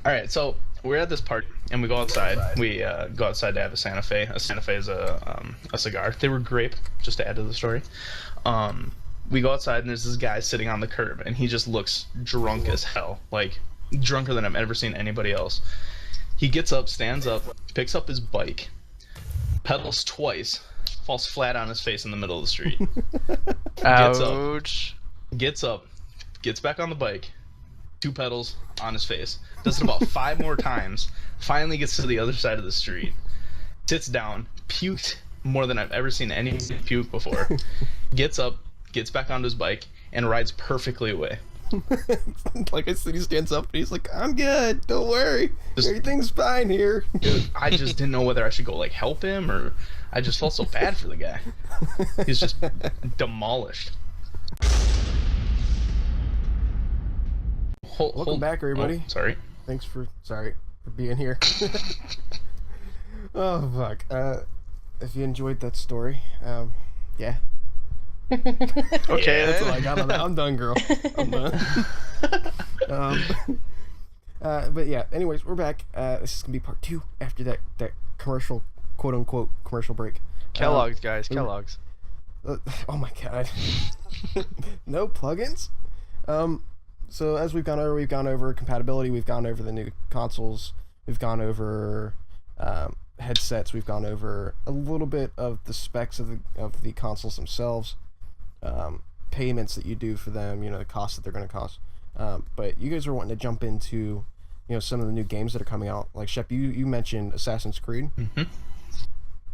All right, so we're at this party and we go outside. We go outside to have a Santa Fe. A Santa Fe is a cigar. They were grape, just to add to the story. We go outside and there's this guy sitting on the curb and he just looks drunk as hell, like drunker than I've ever seen anybody else. He gets up, stands up, picks up his bike, pedals twice, falls flat on his face in the middle of the street. Ouch. Gets up, gets back on the bike, 2 pedals on his face. Does it about 5 more times. Finally gets to the other side of the street. Sits down, puked more than I've ever seen anyone puke before. Gets up, gets back onto his bike, and rides perfectly away. Like I said, he stands up and he's like, "I'm good. Don't worry. Everything's fine here." Dude, I just didn't know whether I should go like help him or I just felt so bad for the guy. He's just demolished. Welcome back, everybody. Oh, sorry. Thanks for being here. Oh fuck. If you enjoyed that story, yeah. Okay, That's all I got on that. I'm done, girl. I'm done. But yeah. Anyways, we're back. This is gonna be part 2 after that commercial, quote unquote, commercial break. Kellogg's, guys. Kellogg's. Oh my god. No plugins. So as we've gone over compatibility, we've gone over the new consoles, we've gone over headsets, we've gone over a little bit of the specs of the consoles themselves, payments that you do for them, the cost that they're going to cost. But you guys are wanting to jump into, some of the new games that are coming out. Like Shep, you mentioned Assassin's Creed. Mm-hmm.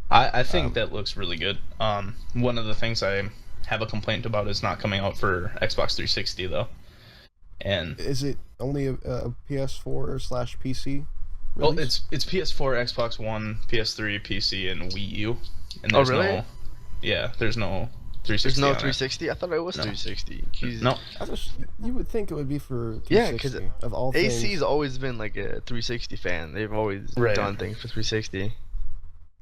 I think that looks really good. One of the things I have a complaint about is not coming out for Xbox 360 though. And is it only a PS4/PC? Well, it's PS4, Xbox One, PS3, PC, and Wii U. And there's really? There's no 360. There's no on 360. It. I thought it was 360. No. You would think it would be for 360. Yeah, because of all things. AC's always been like a 360 fan. They've always done things for 360.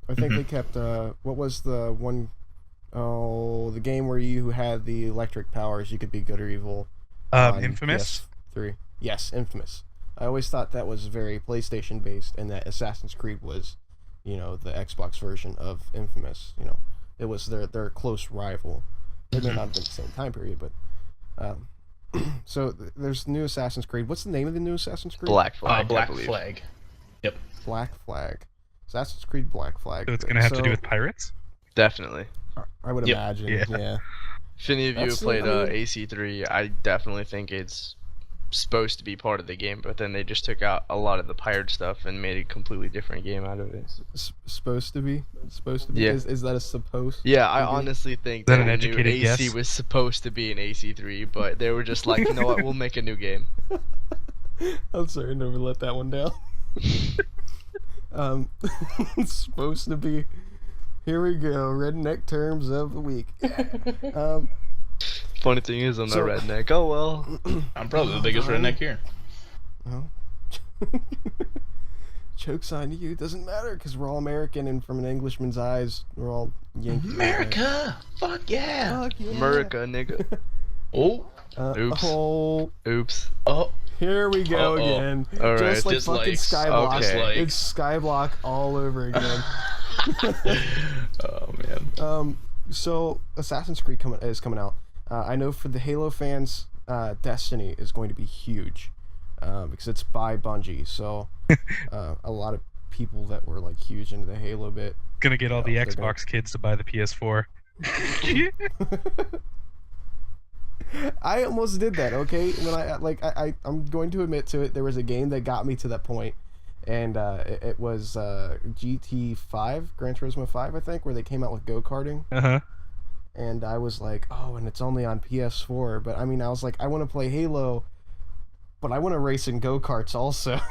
I think they kept what was the one the game where you had the electric powers, you could be good or evil. Infamous? PS3. Yes, Infamous. I always thought that was very PlayStation based, and that Assassin's Creed was, the Xbox version of Infamous. It was their close rival. They may not have been the same time period, but so there's new Assassin's Creed. What's the name of the new Assassin's Creed? Blackflag. Blackflag. Yep. Blackflag. Assassin's Creed Blackflag. So it's gonna have to do with pirates? Definitely. I would imagine. Yeah. If any of you have played AC3, I definitely think it's supposed to be part of the game, but then they just took out a lot of the pirate stuff and made a completely different game out of it. Supposed to be? Yeah. Is that a supposed? Yeah, I honestly think that an the educated new AC guess? was supposed to be an AC3, but they were just like, you know what, we'll make a new game. I'm sorry, I never let that one down. It's supposed to be. Here we go, redneck terms of the week. Funny thing is, I'm not redneck. Oh well. I'm probably the biggest redneck here. Well, joke's on you. Doesn't matter because we're all American, and from an Englishman's eyes, we're all Yankee. America! Fuck yeah! Fuck yeah! America, nigga. Oh! Oops. Oops. Oh! Here we go again. All right. Just like fucking Skyblock. Okay. It's Skyblock all over again. Oh man. So Assassin's Creed is coming out. I know for the Halo fans, Destiny is going to be huge because it's by Bungie. So a lot of people that were like huge into the Halo bit. Gonna get all the Xbox kids to buy the PS4. I almost did that. Okay, when I'm going to admit to it. There was a game that got me to that point. And it was GT5, Gran Turismo 5, I think, where they came out with go-karting. Uh-huh. And I was like, oh, and it's only on PS4. But, I mean, I was like, I want to play Halo, but I want to race in go-karts also.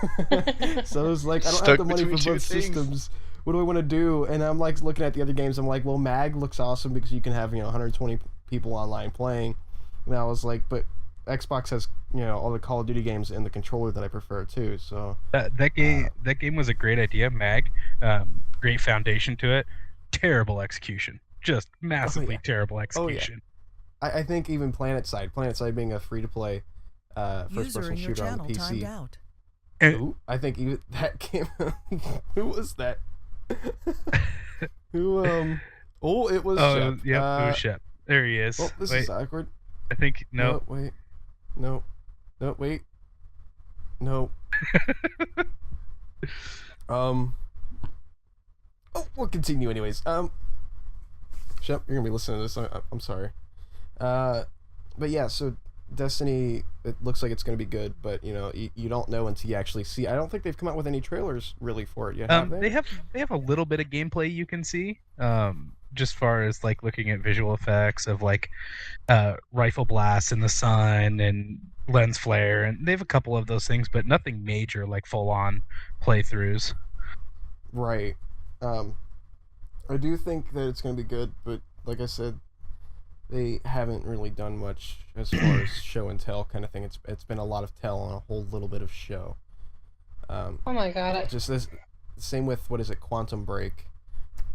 So it was like, I don't have the money for both systems. What do I want to do? And I'm, like, looking at the other games. I'm like, well, MAG looks awesome because you can have, 120 people online playing. And I was like, but Xbox has all the Call of Duty games and the controller that I prefer too. So that game was a great idea, Mag. Great foundation to it. Terrible execution, just massively terrible execution. Oh, yeah. I think even PlanetSide being a free to play first person shooter on the PC. Ooh, I think even that came. Who was that? Who? Oh, it was. Oh, Shep. yep, it was Shep. There he is. Oh, this wait, is awkward. I think No, wait. No, wait. No. Oh, we'll continue anyways. Shep, you're gonna be listening to this. I'm sorry. But yeah, so Destiny, it looks like it's gonna be good, but you don't know until you actually see. I don't think they've come out with any trailers really for it yet, have they? They have a little bit of gameplay you can see. Just far as like looking at visual effects of like rifle blasts in the sun and lens flare, and they have a couple of those things, but nothing major like full on playthroughs. Right. I do think that it's going to be good, but like I said, they haven't really done much as far as show and tell kind of thing. It's been a lot of tell and a whole little bit of show. Oh my god. Just this, same with what is it, Quantum Break?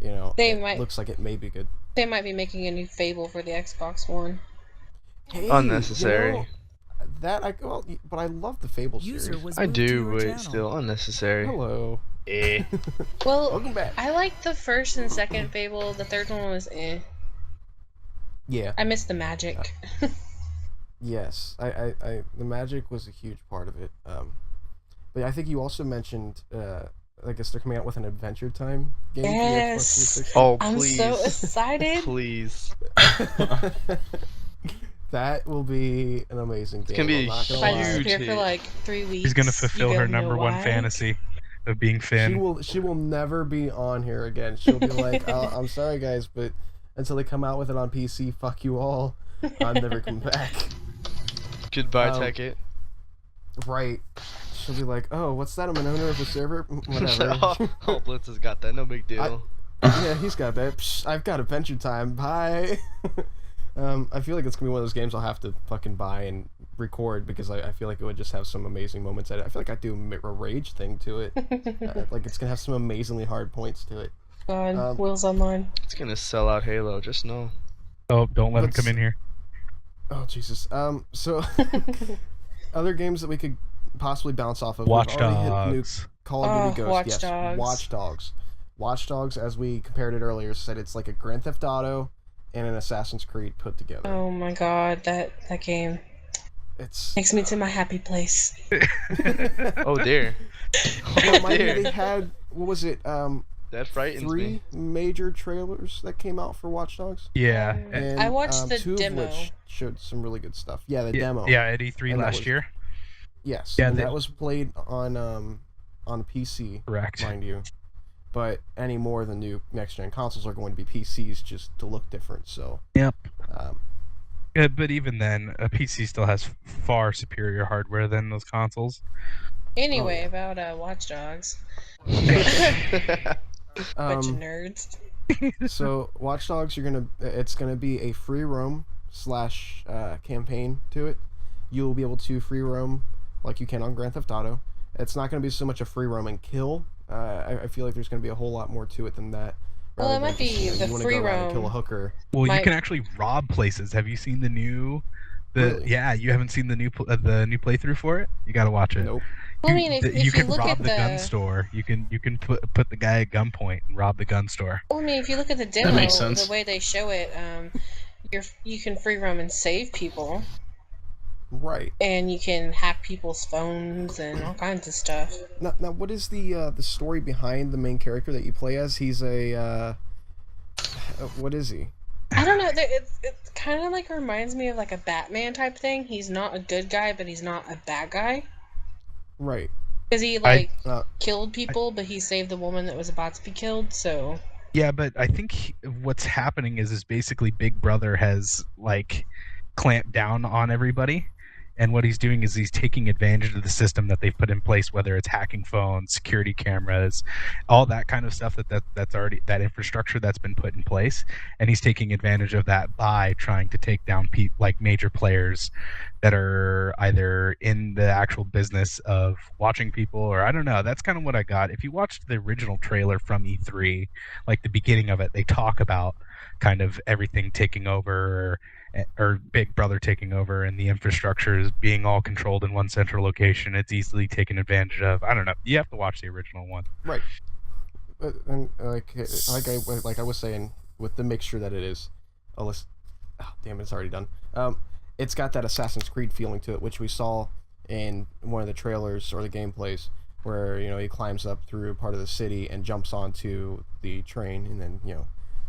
Looks like it may be good. They might be making a new Fable for the Xbox One. Hey, Unnecessary. But I love the Fable series. I do, but it's still unnecessary. Hello. Well, Welcome back. I liked the first and second Fable. The third one was eh. Yeah. I missed the magic. Yes, I the magic was a huge part of it. But I think you also mentioned, I guess they're coming out with an Adventure Time game. Yes. Oh, I'm please. so excited. Please. That will be an amazing game. It's gonna be I'm not gonna If I lie. disappear for like 3 weeks. He's gonna fulfill you her don't know number one why. fantasy of being Finn. She will never be on here again. She'll be like, I'm sorry guys, but until they come out with it on PC, fuck you all. I'm never coming back. Goodbye, Tekkit. Right. She'll be like, oh, what's that? I'm an owner of a server? Whatever. Oh, Blitz has got that. No big deal. Yeah, he's got that. Psh, I've got Adventure Time. Bye. I feel like it's gonna be one of those games I'll have to fucking buy and record because I feel like it would just have some amazing moments at it. I feel like I do a rage thing to it. Like it's gonna have some amazingly hard points to it. God, Will's online. It's gonna sell out Halo, just know. Oh, don't let him come in here. Oh Jesus. So other games that we could possibly bounce off of. Watch We've already hit new Dogs. Call of Duty Ghosts. Watch Yes, Dogs. Watch Dogs. Watch Dogs, as we compared it earlier, said it's like a Grand Theft Auto and an Assassin's Creed put together. Oh my god, that game It's takes me to my happy place. Oh dear. mind you, dear. they had, what was it? That frightens 3 me. major trailers that came out for Watch Dogs. Yeah. And, I watched the 2 demo. of which showed some really good stuff. Yeah, the demo. Yeah, at E3 And that last was- year. Yes. Yeah, and they- that was played on PC, Correct. mind you. But any more of the new next-gen consoles are going to be PCs just to look different, so... Yep. Um, But even then, a PC still has far superior hardware than those consoles. Anyway, Oh, yeah. about Watch Dogs. Bunch of nerds. So Watch Dogs, it's gonna be a free roam / campaign to it. You'll be able to free roam like you can on Grand Theft Auto. It's not gonna be so much a free roam and kill. I feel like there's gonna be a whole lot more to it than that. Well, it rather might than just, be the you wanna free go around and roam. kill a hooker. Well, you My- can actually rob places. Have you seen the new? Really? Yeah, you haven't seen the new playthrough for it. You got to watch it. Nope. Well, I mean, if you you can look rob at the gun store. You can put the guy at gunpoint and rob the gun store. Well, I mean, if you look at the demo, makes sense. the way they show it, you can free roam and save people, Right. and you can hack people's phones and all kinds of stuff. Now, what is the story behind the main character that you play as? He's a what is he? I don't know. It kind of like reminds me of like a Batman type thing. He's not a good guy, but he's not a bad guy. Right. Because he like uh, killed people, but he saved the woman that was about to be killed. So Yeah, but I think what's happening is basically Big Brother has like clamped down on everybody, and what he's doing is he's taking advantage of the system that they've put in place, whether it's hacking phones, security cameras, all that kind of stuff that's already that infrastructure that's been put in place, and he's taking advantage of that by trying to take down like major players that are either in the actual business of watching people, or I don't know. That's kind of what I got. If you watched the original trailer from E3, like the beginning of it, they talk about kind of everything taking over, or Big Brother taking over, and the infrastructure is being all controlled in one central location. It's easily taken advantage of. I don't know. You have to watch the original one. Right. And like I was saying, with the mixture that it is, oh damn it, it's already done. It's got that Assassin's Creed feeling to it, which we saw in one of the trailers or the gameplays, where he climbs up through part of the city and jumps onto the train and then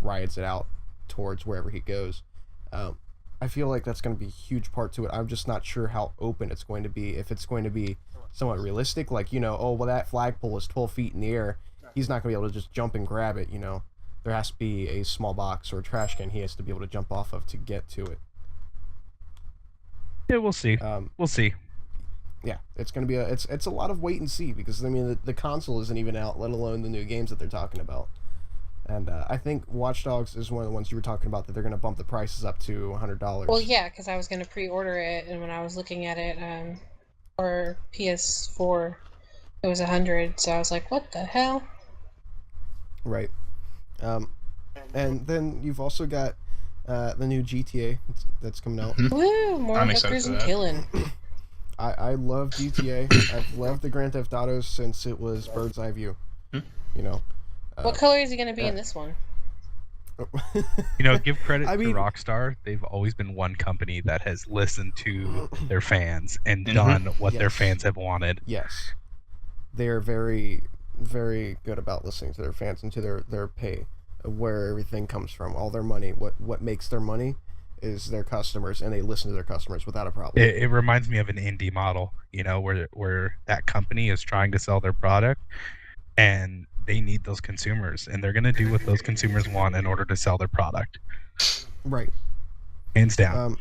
rides it out towards wherever he goes. I feel like that's going to be a huge part to it. I'm just not sure how open it's going to be. If it's going to be somewhat realistic, like oh well, that flagpole is 12 feet in the air. He's not going to be able to just jump and grab it. There has to be a small box or a trash can he has to be able to jump off of to get to it. Yeah, we'll see. We'll see. Yeah, it's going to be it's a lot of wait and see, because I mean the console isn't even out, let alone the new games that they're talking about. And I think Watch Dogs is one of the ones you were talking about, that they're going to bump the prices up to $100. Well, yeah, because I was going to pre-order it, and when I was looking at it for PS4, it was 100. So I was like, what the hell? Right. And then you've also got the new GTA that's coming out. Woo! More I'm excited hookers for and that. killing. I love GTA. I've loved the Grand Theft Autos since it was Bird's Eye View. What color is he going to be in this one? Give credit I mean, to Rockstar. They've always been one company that has listened to their fans and done what their fans have wanted. Yes. They are very, very good about listening to their fans and to their pay, where everything comes from, all their money. What makes their money is their customers, and they listen to their customers without a problem. It reminds me of an indie model, where that company is trying to sell their product, and they need those consumers, and they're going to do what those consumers want in order to sell their product. Right. Hands down.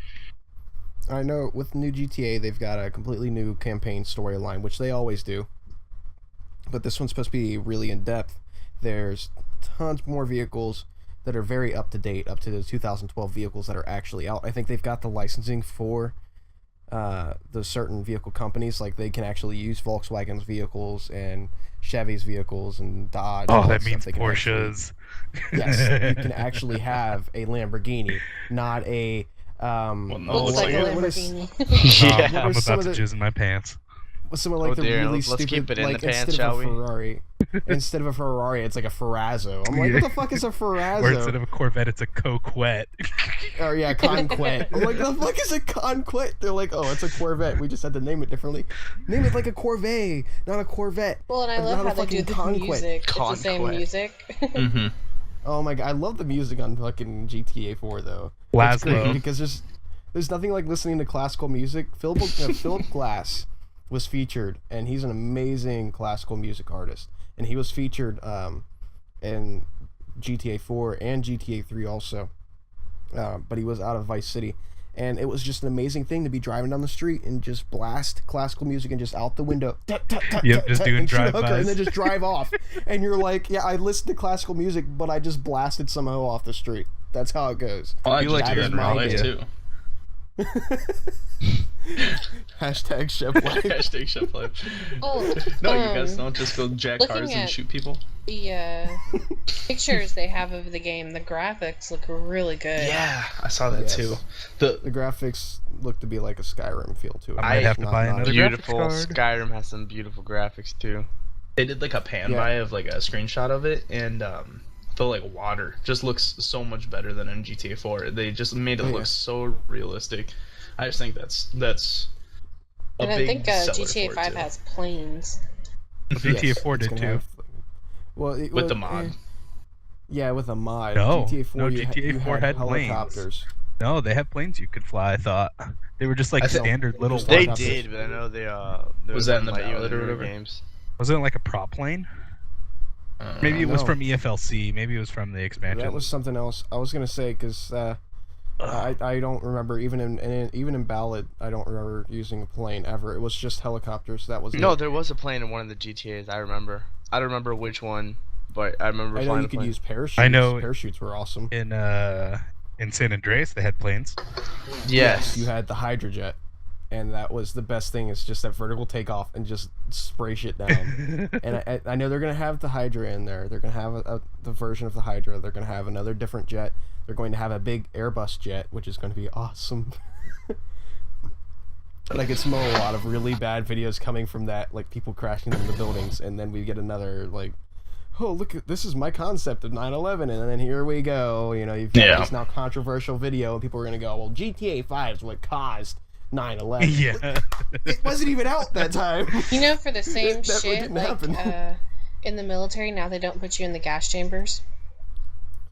I know with new GTA, they've got a completely new campaign storyline, which they always do. But this one's supposed to be really in-depth. There's tons more vehicles that are very up-to-date, up to the 2012 vehicles that are actually out. I think they've got the licensing for the certain vehicle companies. Like, they can actually use Volkswagen's vehicles and Chevy's vehicles and Dodge. Oh, and that means stuff. Porsches. Yes, you can actually have a Lamborghini, not a... Looks like a Lamborghini. I'm was some about of to jizz in my pants. with some of like the dear, really let's stupid, keep it in like the pants, instead shall of we? a Ferrari, instead of a Ferrari, it's like a Ferrazzo. I'm like, what the fuck is a Ferrazzo? Or instead of a Corvette, it's a Coquette. Or yeah, Conquet. I'm like, the fuck is a Conquet? They're like, oh, it's a Corvette. We just had to name it differently. Name it like a Corvette, not a Corvette. Well, and I love how they do the music. It's the same music. Oh my god, I love the music on fucking GTA 4 though. It's great Laszlo. because there's nothing like listening to classical music. Philip Glass was featured, and he's an amazing classical music artist, and he was featured in GTA 4 and GTA 3 also, but he was out of Vice City, and it was just an amazing thing to be driving down the street and just blast classical music and just out the window, Just doing and shoot a hooker, drive-bys. and then just drive off, and you're like, yeah, I listened to classical music, but I just blasted somehow off the street. That's how it goes. Well, I You just like do to that in real ride life it. too. Hashtag Chef Life. Hashtag Chef Life. Oh, No, you guys don't just go jack looking cars and at- shoot people. The pictures they have of the game, the graphics look really good. Yeah, I saw that Yes. too. The graphics look to be like a Skyrim feel to it. I might have to buy another Beautiful. graphics card. Skyrim has some beautiful graphics too. They did like a pan Yeah. by of like a screenshot of it, and the like water just looks so much better than in GTA 4. They just made it Oh, look yeah. so realistic. I just think that's a And I big think seller GTA for it, 5 too. has planes. GTA 4 it's did gonna too. have- well, With the mod. Yeah, with a mod. No, GTA 4, no, you GTA 4 had planes. helicopters. No, they have planes you could fly. I thought they were just like I think- standard little. Just They like- did, but I know they Was that in the let you ballad or newer whatever? games. Wasn't it like a prop plane? Maybe it was No. from EFLC. Maybe it was from the expansion. That was something else. I was gonna say because I don't remember even in Ballad I don't remember using a plane ever. It was just helicopters. That was No, it. there was a plane in one of the GTA's. I remember. I don't remember which one, but I remember I know flying you a could plane. use parachutes. I know- Parachutes were awesome. In San Andreas, they had planes. Yes. You had the Hydrojet, and that was the best thing. It's just that vertical takeoff and just spray shit down. And I know they're gonna have the Hydra in there. They're gonna have the version of the Hydra. They're gonna have another different jet. They're going to have a big Airbus jet, which is going to be awesome. And I can smell a lot of really bad videos coming from that, like people crashing into the buildings, and then we get another like, oh look, this is my concept of 9/11, and then here we go. You know, you've got this now controversial video, and people are gonna go, well, GTA 5 is what caused 9/11. Yeah, it wasn't even out that time. You know, for the same shit, like in the military now they don't put you in the gas chambers.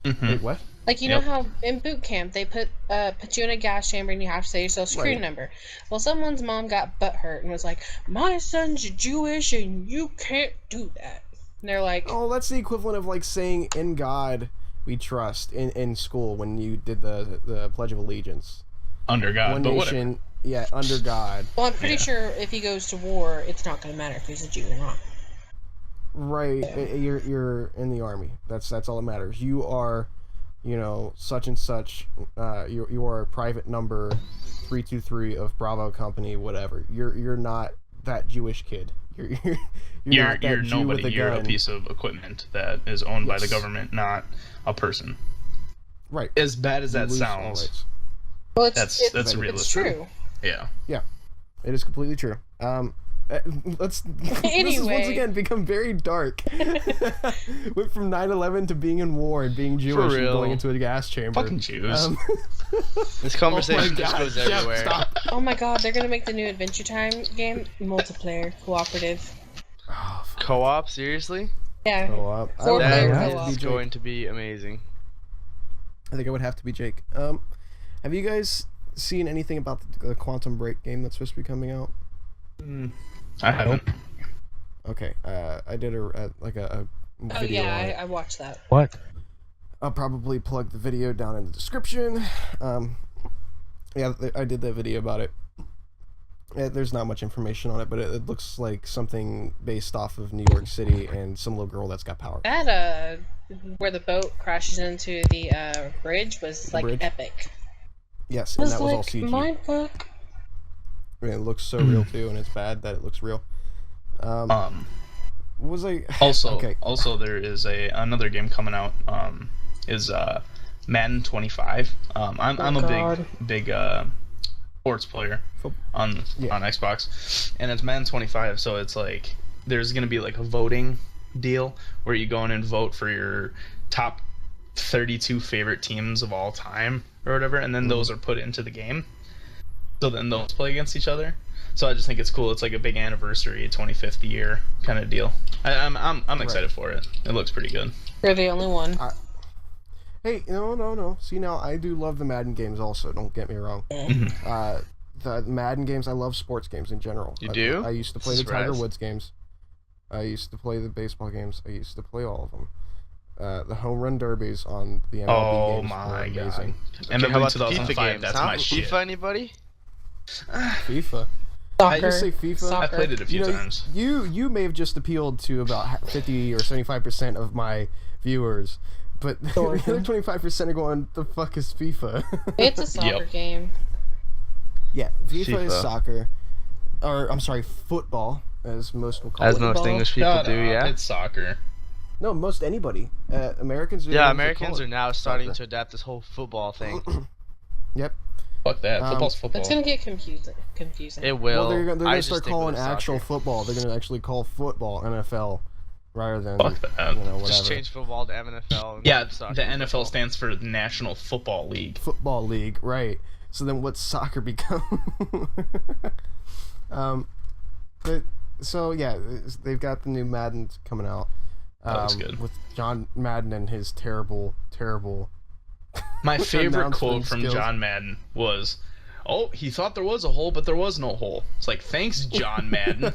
Wait, what? Like, you know how in boot camp they put you in a gas chamber and you have to say your social security number. Well, someone's mom got butthurt and was like, my son's Jewish and you can't do that. And they're like, oh, that's the equivalent of like saying "In God We Trust" in school when you did the Pledge of Allegiance. Under God, One but nation, whatever. Yeah, under God. Well, I'm pretty sure if he goes to war, it's not going to matter if he's a Jew or not. Right, you're in the army. That's all that matters. You are, you know, such and such. You are private number 323 of Bravo Company, whatever. You're not that Jewish kid. You're not that you're Jew nobody. with a You're gun. a piece of equipment that is owned by the government, not a person. Right. As bad as that You lose all sounds, rights. Well, that's realistic. It's true. Yeah. Yeah, it is completely true. Let's this is once again become very dark. Went from 9/11 to being in war and being Jewish and going into a gas chamber. Fucking Jews. This conversation just goes Jeff, everywhere. stop. Oh my god, they're going to make the new Adventure Time game multiplayer, cooperative. Oh, Co-op, seriously? Yeah. Co-op. I 4 would player have to co-op. be It's Jake. going to be amazing. I think I would have to be Jake. Have you guys seen anything about the Quantum Break game that's supposed to be coming out? I haven't. Okay, I did a video. Oh yeah, on it. I watched that. what? I'll probably plug the video down in the description. Yeah, I did that video about it. There's not much information on it, but it looks like something based off of New York City and some little girl that's got power. That where the boat crashes into the bridge was like bridge? epic. Yes, It and was that was all like CG. mindfuck. And it looks so real too, and it's bad that it looks real. What was I? Also there is another game coming out. Is Madden 25. I'm a big sports player on Xbox, and it's Madden 25. So it's like there's gonna be like a voting deal where you go in and vote for your top 32 favorite teams of all time or whatever, and then those are put into the game. So then those play against each other. So I just think it's cool. It's like a big anniversary, 25th year kind of deal. I'm excited for it. It looks pretty good. You're the only one. Hey, no. See, now I do love the Madden games also. Don't get me wrong. The Madden games, I love sports games in general. You do? I used to play the Surprise. Tiger Woods games. I used to play the baseball games. I used to play all of them. The home run derbies on the MLB Oh games were my amazing. god. Okay, how MLB about the FIFA 2005, games? that's huh? my shit. FIFA, anybody? FIFA. Soccer. I just say FIFA. Soccer. I played it a few times. You may have just appealed to about 50 or 75% of my viewers, but the other 25% are going, the fuck is FIFA? It's a soccer game. Yeah, FIFA is FIFA. soccer. Or, I'm sorry, football, as most will call As it. most English people Shut do, up, yeah. It's soccer. No, most anybody. Americans are the Yeah, ones that Americans call are it now starting soccer. to adapt this whole football thing. Yep. Fuck that. Football's football. It's gonna get confusing. It will. Well, they're I gonna just start stick calling with actual soccer. football. They're gonna actually call football NFL rather than Fuck that. whatever. Just change football to NFL. And Yeah, soccer the to NFL football. stands for National Football League. Football league, right? So then, what's soccer become? So yeah, they've got the new Madden coming out. That looks good. With John Madden and his terrible. My favorite quote announcement from skills. John Madden was, "Oh, he thought there was a hole, but there was no hole." It's like, thanks, John Madden.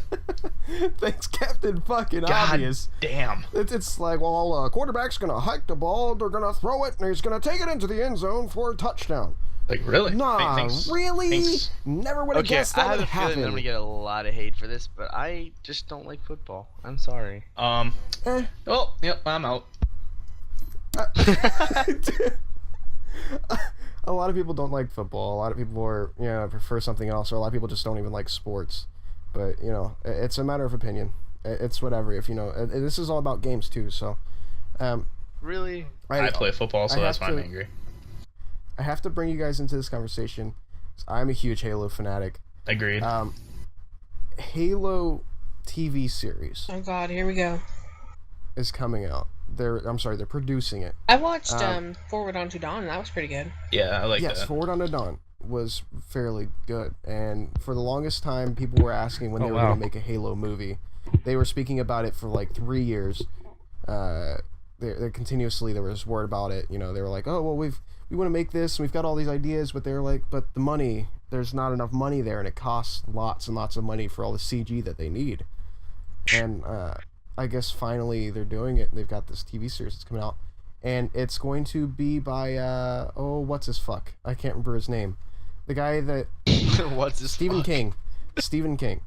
Thanks, Captain Fucking God Obvious. damn. It's like, well, quarterback's gonna hike the ball, they're gonna throw it, and he's gonna take it into the end zone for a touchdown. Like, really? Nah, Hey, thanks. really? Thanks. Never would have Okay, guessed I that have would a feeling happen. I'm gonna get a lot of hate for this, but I just don't like football. I'm sorry. Eh. Well, yep, I'm out. A lot of people don't like football. A lot of people are, prefer something else, or a lot of people just don't even like sports. But it's a matter of opinion. It's whatever. If this is all about games too. So, Really? I play football, so I that's have why I'm to- angry. I have to bring you guys into this conversation. I'm a huge Halo fanatic. Agreed. Halo TV series Oh God, here we go. is coming out. They're producing it. I watched Forward Onto Dawn, and that was pretty good. Yeah, I like Yes, that. Forward Unto Dawn was fairly good, and for the longest time, people were asking when they were going to make a Halo movie. They were speaking about it for like 3 years. They continuously, there was word about it. You know, they were like, "Oh, well, we want to make this, and we've got all these ideas," but they're like, "But the money, there's not enough money there, and it costs lots and lots of money for all the CG that they need." And I guess finally they're doing it. They've got this TV series that's coming out, and it's going to be by what's his fuck? I can't remember his name. The guy that What's this? Stephen King. Stephen King.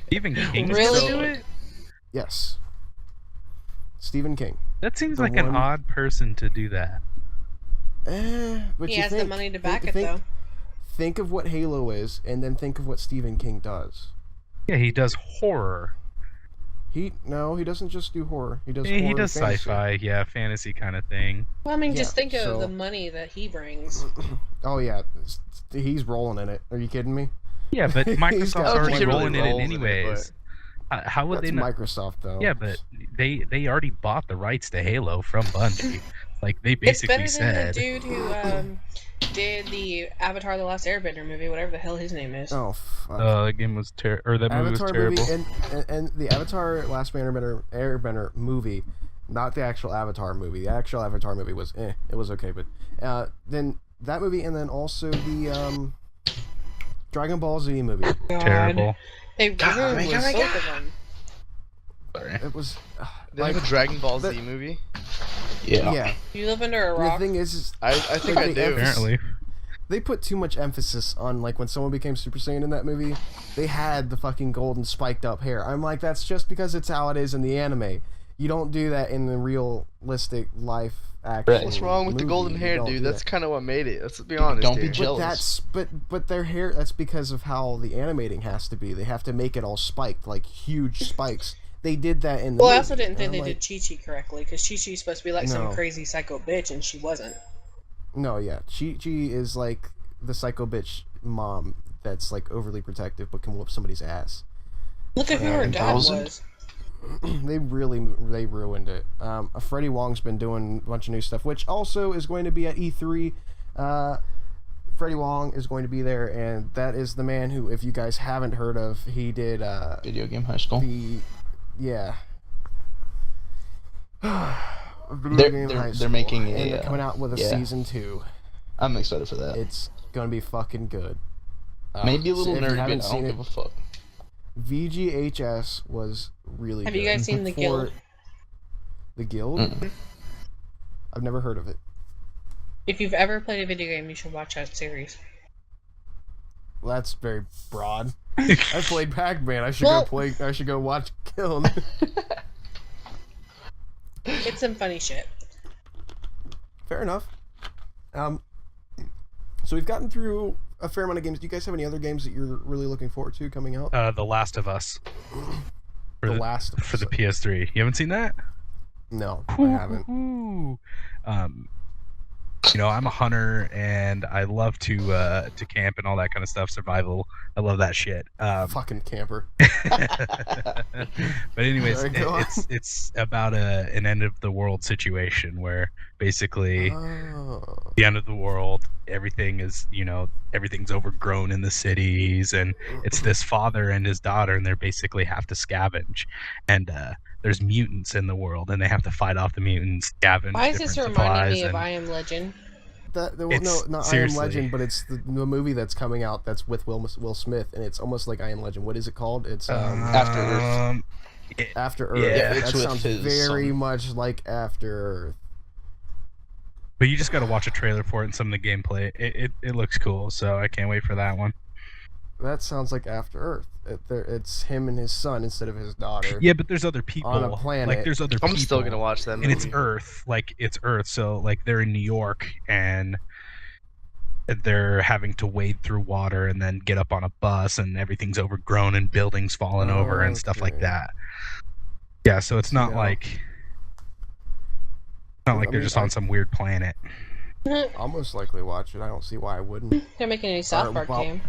Stephen King Really? do it? Yes. Stephen King. That seems The like an one- odd person to do that. But He you has the think- money to think- back it, think- though. Think of what Halo is, and then think of what Stephen King does. Yeah, he does horror. He doesn't just do horror. He does He horror does and fantasy. sci-fi, yeah, fantasy kind of thing. Well, I mean, just Yeah, think of so- the money that he brings. Oh yeah, he's rolling in it. Are you kidding me? Yeah, but He's Microsoft's got- already He really rolling in it rolls in it, anyways. How would That's they not? Microsoft though. Yeah, but they already bought the rights to Halo from Bungie. Like they It's basically better said. than the dude who did the Avatar: The Last Airbender movie, whatever the hell his name is. Oh fuck. The game was that movie was Avatar terrible. movie and the Avatar Last Airbender movie, not the actual Avatar movie. The actual Avatar movie was it was okay, but then that movie and then also the Dragon Ball Z movie. God. Terrible. They ruined both of them. Sorry. It was They have a Dragon Ball Z the- movie. Yeah. yeah. You live under a The rock. thing is I think Like I the do. emphasis- Apparently. they put too much emphasis on like when someone became Super Saiyan in that movie, they had the fucking golden spiked up hair. I'm like, that's just because it's how it is in the anime. You don't do that in the realistic life action. Right. What's wrong with the movie. golden You hair, don't dude? do That's that. kind of what made it. Let's be honest. Don't be here. jealous. but their hair, that's because of how the animating has to be. They have to make it all spiked, like huge spikes. They did that in the Well, I movie, also didn't think and they I'm did Chi-Chi correctly, because Chi-Chi's supposed to be like some No. crazy psycho bitch, and she wasn't. No, yeah. Chi is like the psycho bitch mom that's like overly protective but can whoop somebody's ass. Look at who her dad 1000? was. They ruined it. Freddie Wong's been doing a bunch of new stuff, which also is going to be at E3. Freddie Wong is going to be there, and that is the man who, if you guys haven't heard of, he did Video game high school. yeah. Video They're- Game they're- High they're School, making a, and they're coming out with a yeah. season 2. I'm excited for that. It's gonna be fucking good. Maybe a little if you nerdy, haven't but I seen don't it, give a fuck. VGHS was really Have good. you guys seen The Guild? The Guild? Mm-mm. I've never heard of it. If you've ever played a video game, you should watch that series. Well, that's very broad. I played Pac-Man. I should Well- go play. I should go watch Guild. It's some funny shit. Fair enough. So we've gotten through a fair amount of games. Do you guys have any other games that you're really looking forward to coming out? The Last of Us. For The the, Last of for Us. the PS3. You haven't seen that? No, I haven't. Ooh. I'm a hunter and I love to camp and all that kind of stuff. Survival. I love that shit. Fucking camper. But anyways, Sorry, go on. it's about an end of the world situation where basically Oh. the end of the world, everything's overgrown in the cities, and it's this father and his daughter, and they basically have to scavenge, and there's mutants in the world, and they have to fight off the mutants, scavenge. Why is this different reminding me supplies, of and I Am Legend? It's- Not I Am seriously. Legend, but it's the movie that's coming out that's with Will Smith, and it's almost like I Am Legend. What is it called? It's After Earth. After Earth. yeah, it's that with sounds his very son. much like After Earth. But you just got to watch a trailer for it and some of the gameplay. It looks cool, so I can't wait for that one. That sounds like After Earth. It's him and his son instead of his daughter. Yeah, but there's other people On a planet. Like there's other people. I'm still gonna watch that movie. And it's Earth, so like they're in New York and they're having to wade through water and then get up on a bus and everything's overgrown and buildings falling over and stuff like Okay. that. Yeah, so it's not Yeah. like they're just on some weird planet. I'll most likely watch it. I don't see why I wouldn't. They're making a new South Park game.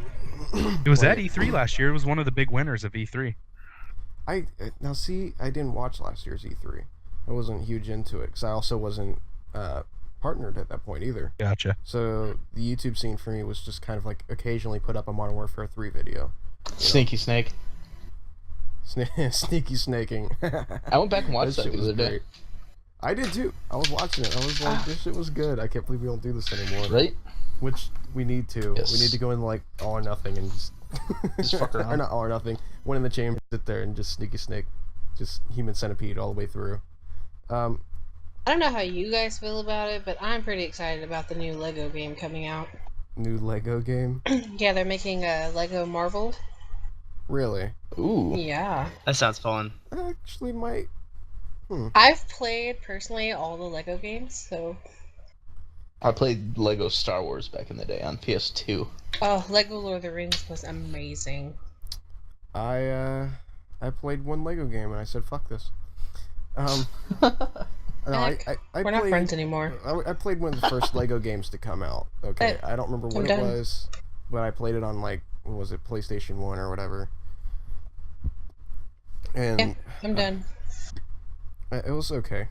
It was at E3 last year. It was one of the big winners of E3. I didn't watch last year's E3. I wasn't huge into it because I also wasn't partnered at that point either. Gotcha. So the YouTube scene for me was just kind of like occasionally put up a Modern Warfare 3 video. Sneaky Snake. Sneaky snaking. I went back and watched that shit the was other day. great. I did too. I was watching it. I was like, this shit was good. I can't believe we don't do this anymore. Right? Which we need to. Yes. We need to go in like all or nothing and just fuck around. Or not all or nothing. One in the chamber, sit there and just sneaky snake, just human centipede all the way through. I don't know how you guys feel about it, but I'm pretty excited about the new Lego game coming out. New Lego game. Yeah, they're making a Lego Marvel. Really? Ooh. Yeah. That sounds fun. I actually might. I've played personally all the Lego games, so. I played Lego Star Wars back in the day on PS2. Oh, Lego Lord of the Rings was amazing. I played one Lego game and I said fuck this. No, Heck, I we're not played, friends anymore. I played one of the first Lego games to come out. Okay, I don't remember what it done. was, but I played it on like, what was it, PlayStation 1 or whatever. And Yeah, I'm done. it was okay.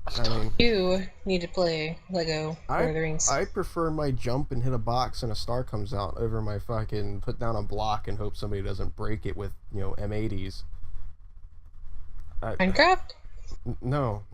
I mean, You need to play Lego Lord of the Rings. I prefer my jump and hit a box and a star comes out over my fucking put down a block and hope somebody doesn't break it with, M80s. Minecraft? No.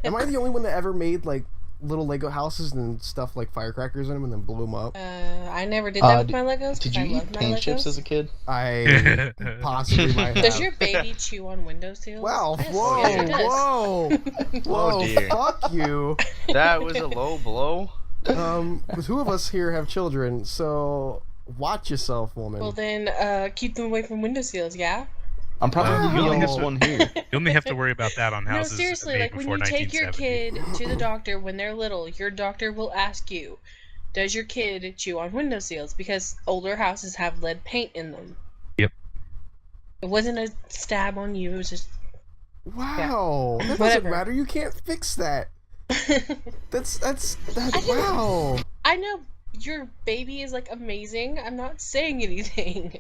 Am I the only one that ever made like little Lego houses and stuff like firecrackers in them and then blew them up? I never did that with my Legos. Did 'cause you I love eat my paint Legos. chips as a kid? I possibly might have. Does your baby chew on windowsills? Wow! Yes, Whoa! yes, it does. Whoa! Oh, dear. Fuck you! That was a low blow. Two of us here have children, so watch yourself, woman. Well then, keep them away from windowsills, yeah? I'm probably the you youngest only- one here. You only have to worry about that on No, houses seriously, made like when before you take your 1970. kid to the doctor when they're little, your doctor will ask you, does your kid chew on windowsills? Because older houses have lead paint in them. Yep. It wasn't a stab on you, it was just... Wow, that doesn't Whatever. matter. You can't fix that. That's I didn't- wow. I know your baby is, like, amazing. I'm not saying anything.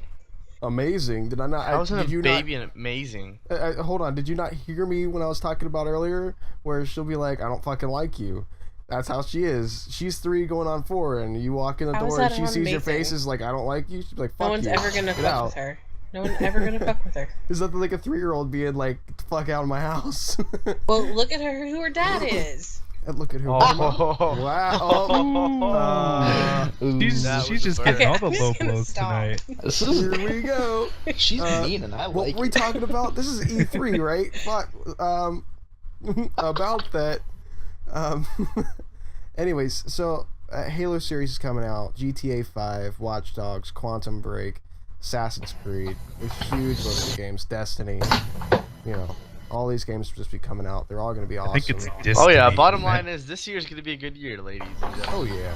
Amazing. Did I not? How isn't did a you baby and amazing? Hold on. Did you not hear me when I was talking about earlier, where she'll be like, "I don't fucking like you." That's how she is. She's 3 going on 4, and you walk in the How is door and that she sees your amazing? face is like, "I don't like you." She's like, "Fuck No one's you." ever gonna Get fuck out. with her. No one's ever gonna fuck with her. There's nothing like a 3-year-old being like, "Fuck out of my house." Well, look at her, who her dad is. And look at her. Oh. Wow. She's That was just a getting burn. all the I'm low just gonna blows stop. tonight. This is Here we go. she's mean and I What like were we it. talking about? This is E3, right? Fuck. About that. Anyways, so Halo series is coming out. GTA 5, Watch Dogs, Quantum Break, Assassin's Creed. A huge list of games. Destiny. All these games will just be coming out. They're all going to be awesome. I think it's Oh Destiny, yeah, bottom isn't it? line is this year's gonna be a good year, ladies and gentlemen. Oh yeah,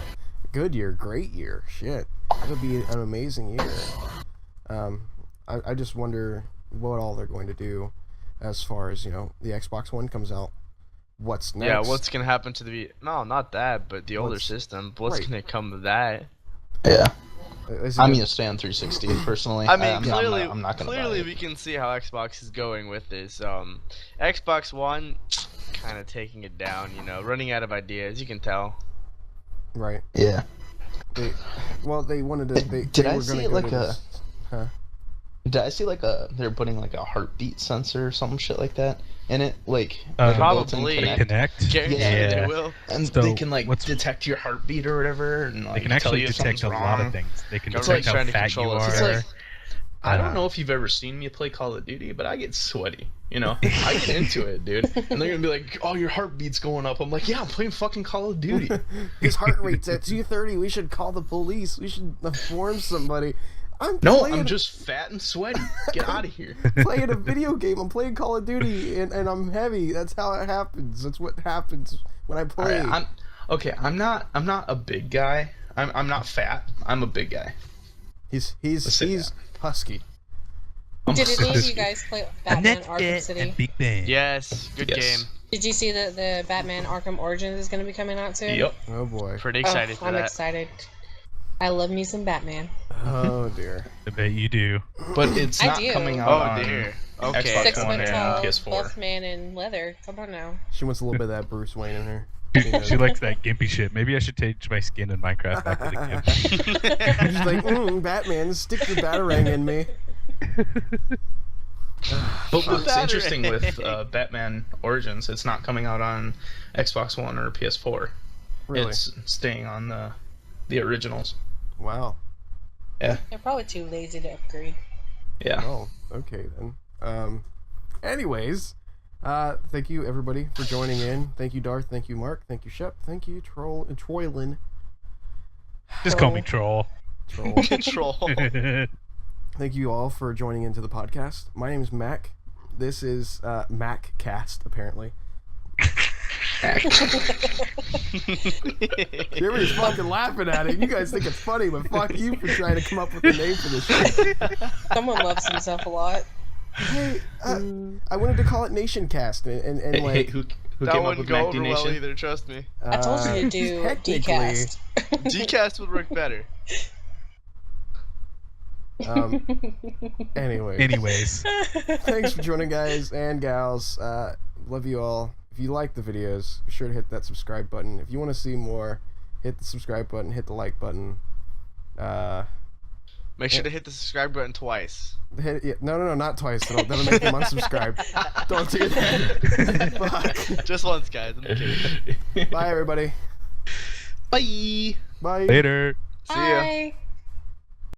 good year, great year. Shit, it'll be an amazing year. I just wonder what all they're going to do, as far as the Xbox One comes out. What's next? Yeah, what's gonna happen to the no, not that, but the older What's- system. What's right. gonna come of that? Yeah, Is it I'm gonna- gonna stay on 360 personally. I mean, I'm clearly, not gonna buy clearly it. we can see how Xbox is going with this. Xbox One, kind of taking it down. Running out of ideas. You can tell. right. Yeah. They wanted to. Did they I were see gonna go like to a- this- Huh? Did I see like they're putting like a heartbeat sensor or some shit like that in it, like Uh, a built-in Probably. Kinect? Connect. Guarantee Yeah. they will. And So they can like what's- detect your heartbeat or whatever, and like They can tell actually you if detect something's a lot wrong. of things. They can Government's detect how trying to fat you control us. It's are. like- I don't Uh, know if you've ever seen me play Call of Duty, but I get sweaty. I get into it, dude. And they're gonna be like, "Oh, your heartbeat's going up." I'm like, "Yeah, I'm playing fucking Call of Duty." His heart rate's at 230. We should call the police. We should inform somebody. No, playing, I'm just fat and sweaty. Get out of here. playing a video game. I'm playing Call of Duty, and I'm heavy. That's how it happens. That's what happens when I play. Alright, I'm not a big guy. I'm not fat. I'm a big guy. He's Let's say husky. Did any of you guys play Batman Arkham City? and Big Ben. Yes, good game. Did you see that the Batman Arkham Origins is going to be coming out soon? Yep. Oh boy. Pretty excited for I'm that. excited. I love me some Batman. Oh dear. I bet you do. But it's I not do. coming out Oh on dear. Okay. Xbox 6 One foot and tall, PS4. buff man in leather. Come on now. She wants a little bit of that Bruce Wayne in her. You know. She likes that gimpy shit. Maybe I should change my skin in Minecraft back to the gimp. She's like, Batman, stick your batarang in me. But what's Batarang. interesting with Batman Origins, it's not coming out on Xbox One or PS4. Really? It's staying on the originals. Wow. They're probably too lazy to upgrade. Yeah. Oh, okay then. Anyways, thank you everybody for joining in. Thank you, Darth. Thank you, Mark. Thank you, Shep. Thank you, Troylin. Just call me Troll. Troll. Control. Thank you all for joining into the podcast. My name is Mac. This is Mack-Cast, apparently. Everybody's fucking laughing at it. You guys think it's funny, but fuck you for trying to come up with a name for this shit. Someone loves himself a lot. Hey, I wanted to call it Nation Cast, and Hey, like who That came up wouldn't with go Mac over well either, trust me. I told you to do technically, decast. Dcast would work better. Anyways, thanks for joining, guys and gals. Love you all. If you like the videos, be sure to hit that subscribe button. If you want to see more, hit the subscribe button, hit the like button. Make sure to hit the subscribe button twice. No, not twice. That'll make them unsubscribe. Don't do that. Fuck. Just once, guys. I'm kidding. Bye, everybody. Bye. Bye. Later. See ya. Bye.